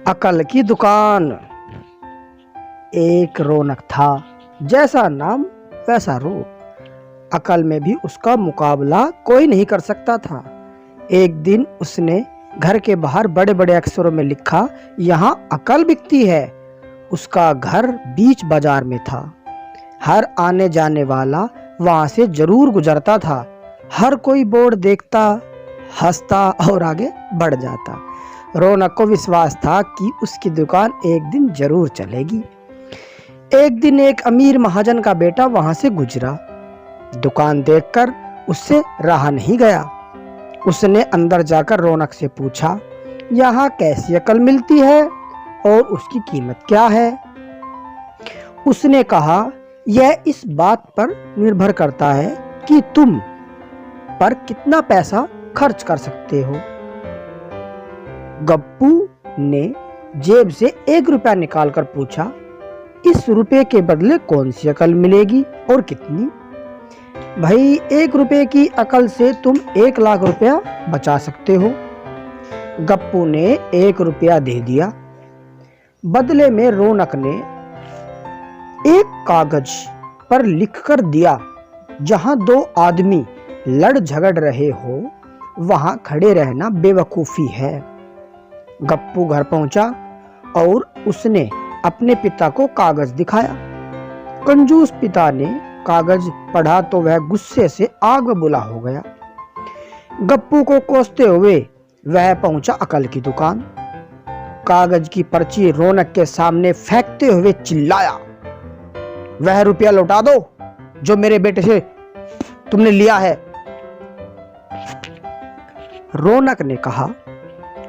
अकल की दुकान। एक रौनक था, जैसा नाम वैसा रूप। अकल में भी उसका मुकाबला कोई नहीं कर सकता था। एक दिन उसने घर के बाहर बड़े बड़े अक्षरों में लिखा, यहाँ अकल बिकती है। उसका घर बीच बाजार में था। हर आने जाने वाला वहां से जरूर गुजरता था। हर कोई बोर्ड देखता, हंसता और आगे बढ़ जाता। रौनक को विश्वास था कि उसकी दुकान एक दिन जरूर चलेगी। एक दिन एक अमीर महाजन का बेटा वहां से गुजरा। दुकान देखकर उससे रहा नहीं गया। उसने अंदर जाकर रौनक से पूछा, यहाँ कैसी अकल मिलती है और उसकी कीमत क्या है? उसने कहा, यह इस बात पर निर्भर करता है कि तुम पर कितना पैसा खर्च कर सकते हो। गप्पू ने जेब से 1 रुपया निकालकर पूछा, इस रुपए के बदले कौन सी अकल मिलेगी और कितनी? भाई, 1 रुपए की अकल से तुम 1 लाख रुपया बचा सकते हो। गप्पू ने 1 रुपया दे दिया। बदले में रौनक ने एक कागज पर लिखकर दिया, जहां 2 आदमी लड़ झगड़ रहे हो वहां खड़े रहना बेवकूफी है। गप्पू घर पहुंचा और उसने अपने पिता को कागज दिखाया। कंजूस पिता ने कागज पढ़ा तो वह गुस्से से आग बुला हो गया। गप्पू को कोसते हुए वह पहुंचा अकल की दुकान। कागज की पर्ची रौनक के सामने फेंकते हुए चिल्लाया, वह रुपया लौटा दो जो मेरे बेटे से तुमने लिया है। रौनक ने कहा,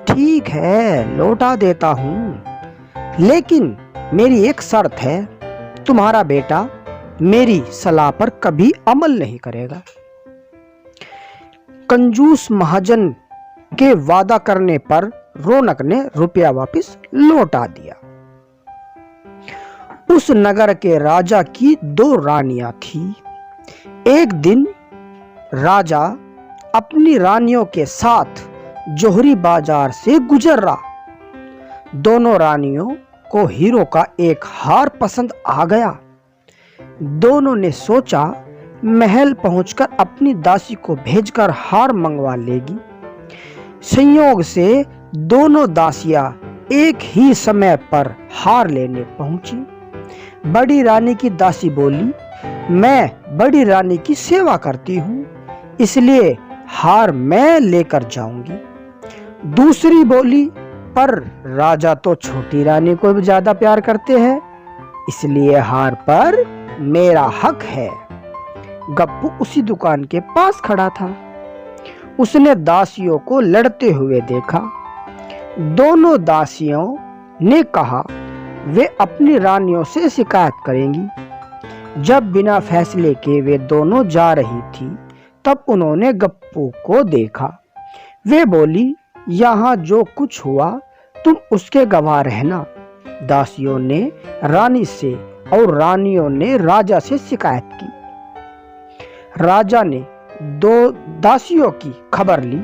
ठीक है, लौटा देता हूं, लेकिन मेरी एक शर्त है, तुम्हारा बेटा मेरी सलाह पर कभी अमल नहीं करेगा। कंजूस महाजन के वादा करने पर रौनक ने रुपया वापस लौटा दिया। उस नगर के राजा की 2 रानियां थी। एक दिन राजा अपनी रानियों के साथ जोहरी बाजार से गुजर रहा। दोनों रानियों को हीरो का एक हार पसंद आ गया। दोनों ने सोचा, महल पहुंचकर अपनी दासी को भेजकर हार मंगवा लेगी। संयोग से दोनों दासियां एक ही समय पर हार लेने पहुंची। बड़ी रानी की दासी बोली, मैं बड़ी रानी की सेवा करती हूँ, इसलिए हार मैं लेकर जाऊंगी। दूसरी बोली, पर राजा तो छोटी रानी को भी ज्यादा प्यार करते हैं, इसलिए हार पर मेरा हक है। गप्पू उसी दुकान के पास खड़ा था। उसने दासियों को लड़ते हुए देखा। दोनों दासियों ने कहा वे अपनी रानियों से शिकायत करेंगी। जब बिना फैसले के वे दोनों जा रही थी, तब उन्होंने गप्पू को देखा। वे बोली, यहाँ जो कुछ हुआ तुम उसके गवाह रहना। दासियों ने रानी से और रानियों ने राजा से शिकायत की। राजा ने 2 दासियों की खबर ली।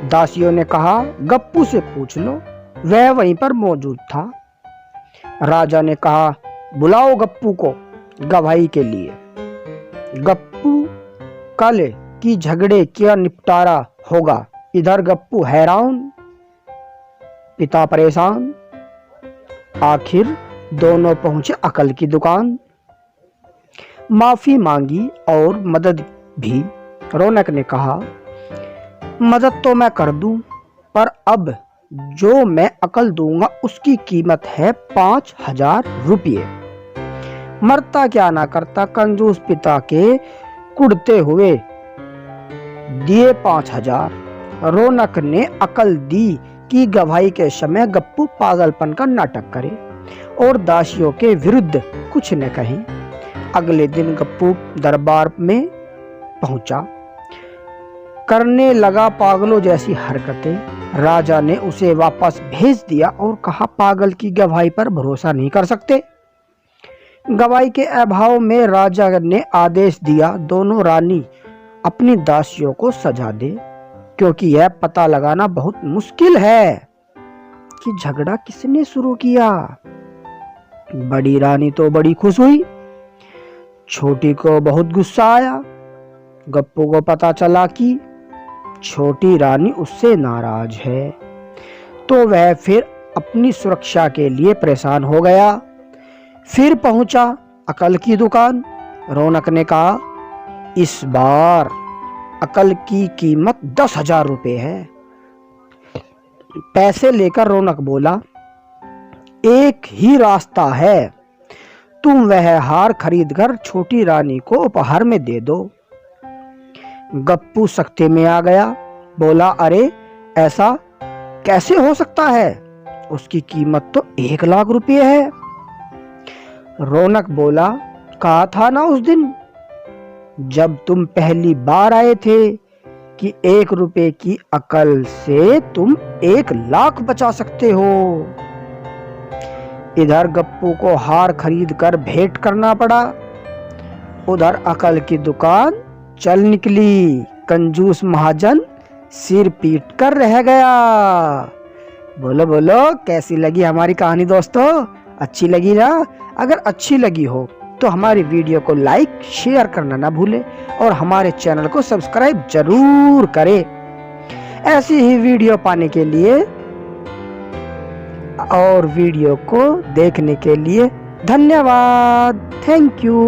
दासियों ने कहा, गप्पू से पूछ लो, वह वहीं पर मौजूद था। राजा ने कहा, बुलाओ गप्पू को गवाही के लिए। गप्पू कल की झगड़े क्या निपटारा होगा? इधर गप्पू हैरान, पिता परेशान। आखिर दोनों पहुंचे अकल की दुकान। माफी मांगी और मदद भी। रौनक ने कहा, मदद तो मैं कर दूं, पर अब जो मैं अकल दूंगा उसकी कीमत है 5000 रुपये। मरता क्या ना करता कंजूस पिता के कुड़ते हुए दिए 5000। रौनक ने अकल दी कि गवाही के समय गप्पू पागलपन का नाटक करे और दासियों के विरुद्ध कुछ न कहे। अगले दिन गप्पू दरबार में पहुंचा, करने लगा पागलों जैसी हरकतें। राजा ने उसे वापस भेज दिया और कहा, पागल की गवाही पर भरोसा नहीं कर सकते। गवाही के अभाव में राजा ने आदेश दिया, दोनों रानी अपनी दासियों को सजा दे, क्योंकि यह पता लगाना बहुत मुश्किल है कि झगड़ा किसने शुरू किया। बड़ी रानी तो बड़ी खुश हुई, छोटी को बहुत गुस्सा आया। गप्पू को पता चला कि छोटी रानी उससे नाराज है, तो वह फिर अपनी सुरक्षा के लिए परेशान हो गया। फिर पहुंचा अकल की दुकान। रौनक ने कहा, इस बार अकल की कीमत 10,000 रुपये है। पैसे लेकर रौनक बोला, एक ही रास्ता है, तुम वह हार खरीदकर छोटी रानी को उपहार में दे दो। गप्पू सख्ते में आ गया, बोला, अरे ऐसा कैसे हो सकता है, उसकी कीमत तो 1,00,000 रुपये है। रौनक बोला, कहा था ना उस दिन जब तुम पहली बार आए थे कि 1 रुपये की अकल से तुम 1,00,000 बचा सकते हो। इधर गप्पू को हार खरीद कर भेंट करना पड़ा, उधर अकल की दुकान चल निकली। कंजूस महाजन सिर पीट कर रह गया। बोलो बोलो, कैसी लगी हमारी कहानी दोस्तों? अच्छी लगी ना? अगर अच्छी लगी हो तो हमारी वीडियो को लाइक शेयर करना ना भूले और हमारे चैनल को सब्सक्राइब जरूर करें। ऐसी ही वीडियो पाने के लिए और वीडियो को देखने के लिए धन्यवाद। Thank you.